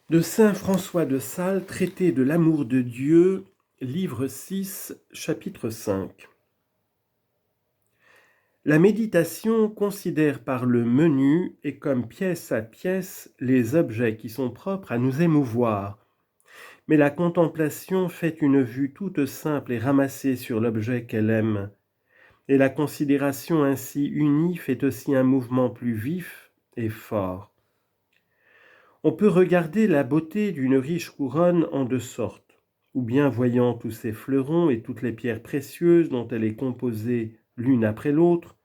De saint François de Sales, traité de l'amour de Dieu, livre 6, chapitre 5. La méditation considère par le menu et comme pièce à pièce les objets qui sont propres à nous émouvoir. Mais la contemplation fait une vue toute simple et ramassée sur l'objet qu'elle aime. Et la considération ainsi unie fait aussi un mouvement plus vif et fort. On peut regarder la beauté d'une riche couronne en deux sortes, ou bien voyant tous ses fleurons et toutes les pierres précieuses dont elle est composée l'une après l'autre,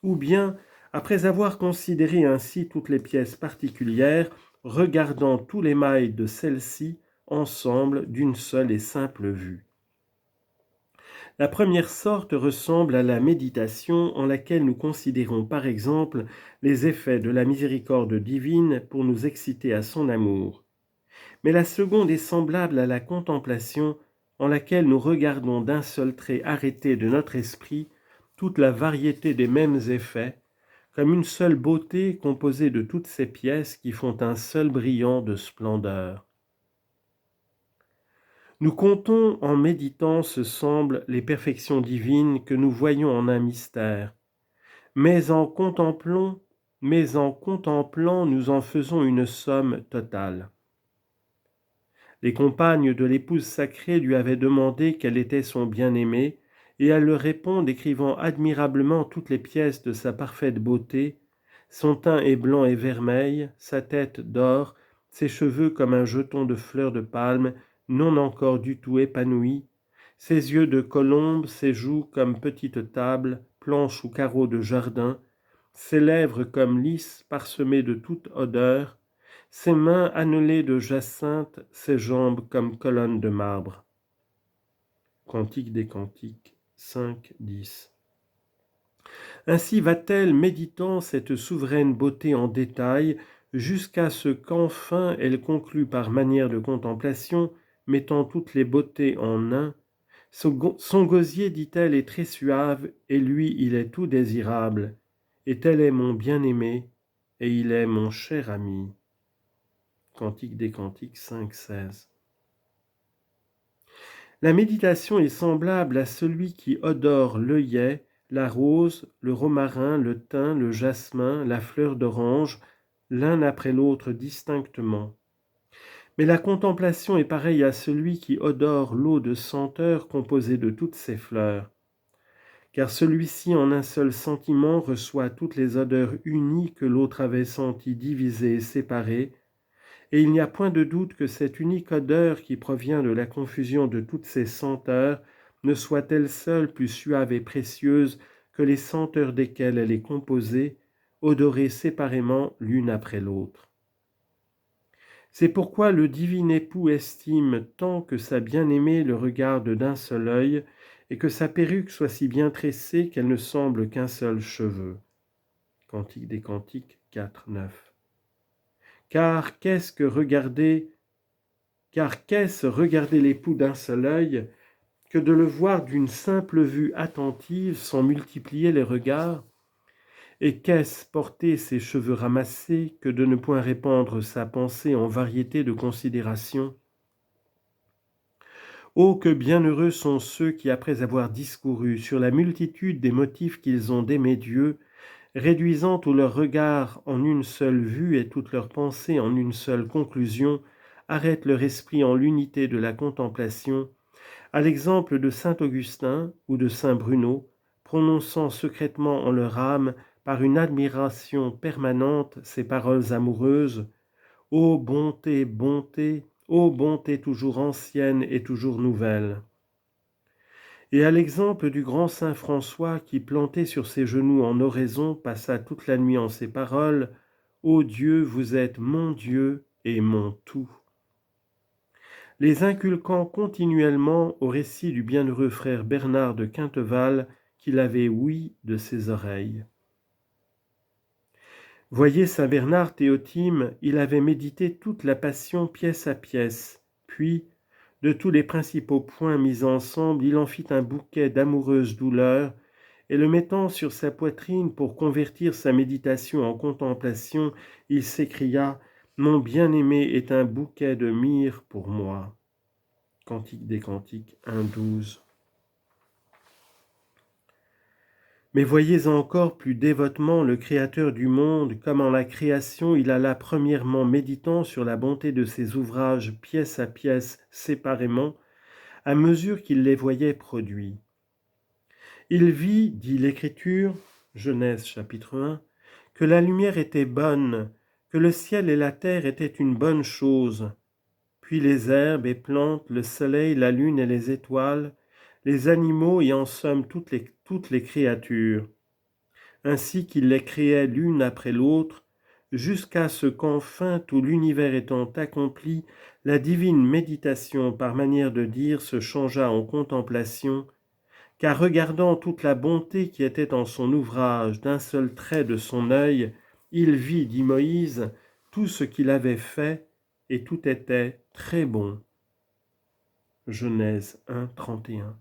ou bien, après avoir considéré ainsi toutes les pièces particulières, regardant tous les mailles de celle-ci ensemble d'une seule et simple vue. La première sorte ressemble à la méditation en laquelle nous considérons par exemple les effets de la miséricorde divine pour nous exciter à son amour. Mais la seconde est semblable à la contemplation en laquelle nous regardons d'un seul trait arrêté de notre esprit toute la variété des mêmes effets, comme une seule beauté composée de toutes ces pièces qui font un seul brillant de splendeur. Nous comptons en méditant, ce semble, les perfections divines que nous voyons en un mystère, mais en contemplant, nous en faisons une somme totale. Les compagnes de l'épouse sacrée lui avaient demandé quel était son bien-aimé, et elle leur répond décrivant admirablement toutes les pièces de sa parfaite beauté. Son teint est blanc et vermeil, sa tête d'or, ses cheveux comme un jeton de fleurs de palme, non encore du tout épanouis, ses yeux de colombe, ses joues comme petites tables, planches ou carreaux de jardin, ses lèvres comme lys parsemées de toute odeur, ses mains annelées de jacinthe, ses jambes comme colonnes de marbre. Cantique des Cantiques 5, 10. Ainsi va-t-elle méditant cette souveraine beauté en détail, jusqu'à ce qu'enfin elle conclue par manière de contemplation, mettant toutes les beautés en un. Son gosier, dit-elle, est très suave, et lui, il est tout désirable, et tel est mon bien-aimé, et il est mon cher ami. Cantique des Cantiques 5, 16. La méditation est semblable à celui qui odore l'œillet, la rose, le romarin, le thym, le jasmin, la fleur d'orange, l'un après l'autre distinctement. Mais la contemplation est pareille à celui qui odore l'eau de senteur composée de toutes ces fleurs. Car celui-ci en un seul sentiment reçoit toutes les odeurs unies que l'autre avait senties divisées et séparées, et il n'y a point de doute que cette unique odeur qui provient de la confusion de toutes ces senteurs ne soit elle seule plus suave et précieuse que les senteurs desquelles elle est composée, odorées séparément l'une après l'autre. C'est pourquoi le divin époux estime tant que sa bien-aimée le regarde d'un seul œil et que sa perruque soit si bien tressée qu'elle ne semble qu'un seul cheveu. Cantique des Cantiques 4, 9. Car qu'est-ce regarder l'époux d'un seul œil que de le voir d'une simple vue attentive sans multiplier les regards? Et qu'est-ce porter ses cheveux ramassés que de ne point répandre sa pensée en variété de considérations? Oh, que bienheureux sont ceux qui, après avoir discouru sur la multitude des motifs qu'ils ont d'aimer Dieu, réduisant tout leur regard en une seule vue et toute leur pensée en une seule conclusion, arrêtent leur esprit en l'unité de la contemplation, à l'exemple de saint Augustin ou de saint Bruno, prononçant secrètement en leur âme, par une admiration permanente, ces paroles amoureuses: « Ô bonté, bonté, ô bonté toujours ancienne et toujours nouvelle !» Et à l'exemple du grand saint François qui, planté sur ses genoux en oraison, passa toute la nuit en ces paroles: « Ô Dieu, vous êtes mon Dieu et mon tout !» Les inculquant continuellement au récit du bienheureux frère Bernard de Quinteval qu'il avait ouï de ses oreilles. Voyez saint Bernard Théotime, il avait médité toute la passion pièce à pièce, puis, de tous les principaux points mis ensemble, il en fit un bouquet d'amoureuses douleurs, et le mettant sur sa poitrine pour convertir sa méditation en contemplation, il s'écria: Mon bien-aimé est un bouquet de myrrhe pour moi. Cantique des Cantiques 1:12. Mais voyez encore plus dévotement le Créateur du monde, comme en la création il alla premièrement méditant sur la bonté de ses ouvrages pièce à pièce séparément, à mesure qu'il les voyait produits. Il vit, dit l'Écriture, Genèse chapitre 1, que la lumière était bonne, que le ciel et la terre étaient une bonne chose, puis les herbes et plantes, le soleil, la lune et les étoiles, les animaux et en somme toutes les créatures, ainsi qu'il les créait l'une après l'autre, jusqu'à ce qu'enfin, tout l'univers étant accompli, la divine méditation, par manière de dire, se changea en contemplation, car regardant toute la bonté qui était en son ouvrage d'un seul trait de son œil, il vit, dit Moïse, tout ce qu'il avait fait, et tout était très bon. Genèse 1, 31.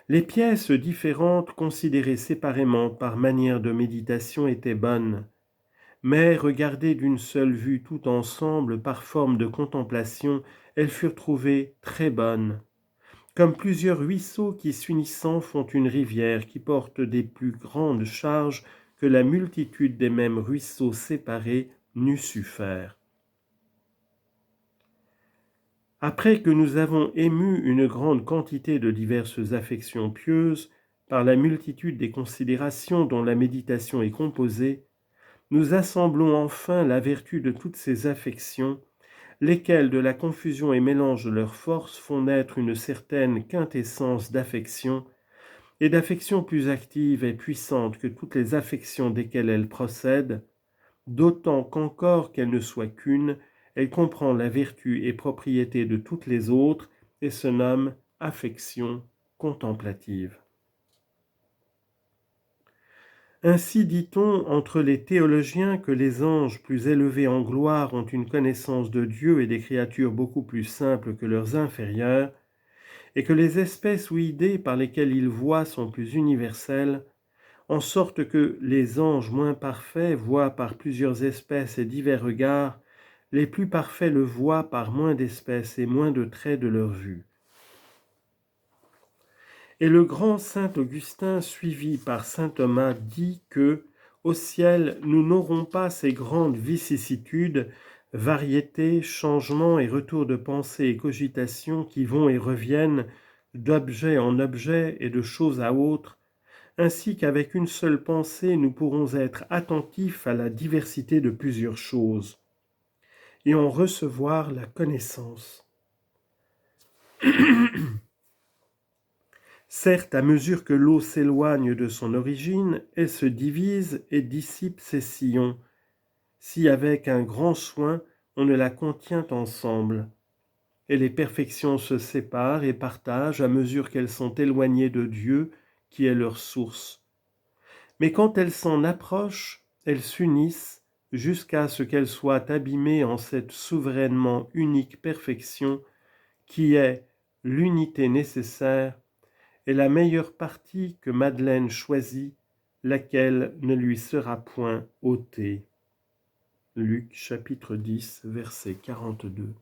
Les pièces différentes considérées séparément par manière de méditation étaient bonnes, mais regardées d'une seule vue tout ensemble par forme de contemplation, elles furent trouvées très bonnes. Comme plusieurs ruisseaux qui s'unissant font une rivière qui porte des plus grandes charges que la multitude des mêmes ruisseaux séparés n'eût su faire. Après que nous avons ému une grande quantité de diverses affections pieuses, par la multitude des considérations dont la méditation est composée, nous assemblons enfin la vertu de toutes ces affections, lesquelles de la confusion et mélange de leurs forces font naître une certaine quintessence d'affection, et d'affection plus active et puissante que toutes les affections desquelles elles procèdent, d'autant qu'encore qu'elle ne soit qu'une, elle comprend la vertu et propriété de toutes les autres et se nomme affection contemplative. Ainsi dit-on entre les théologiens que les anges plus élevés en gloire ont une connaissance de Dieu et des créatures beaucoup plus simples que leurs inférieurs, et que les espèces ou idées par lesquelles ils voient sont plus universelles, en sorte que les anges moins parfaits voient par plusieurs espèces et divers regards, les plus parfaits le voient par moins d'espèces et moins de traits de leur vue. Et le grand saint Augustin, suivi par saint Thomas, dit que, au ciel, nous n'aurons pas ces grandes vicissitudes, variétés, changements et retours de pensée et cogitation qui vont et reviennent d'objet en objet et de chose à autre, ainsi qu'avec une seule pensée nous pourrons être attentifs à la diversité de plusieurs choses et en recevoir la connaissance. Certes, à mesure que l'eau s'éloigne de son origine, elle se divise et dissipe ses sillons, si avec un grand soin on ne la contient ensemble. Et les perfections se séparent et partagent à mesure qu'elles sont éloignées de Dieu, qui est leur source. Mais quand elles s'en approchent, elles s'unissent jusqu'à ce qu'elles soient abîmées en cette souverainement unique perfection qui est l'unité nécessaire et la meilleure partie que Madeleine choisit, laquelle ne lui sera point ôtée. Luc chapitre 10, verset 42.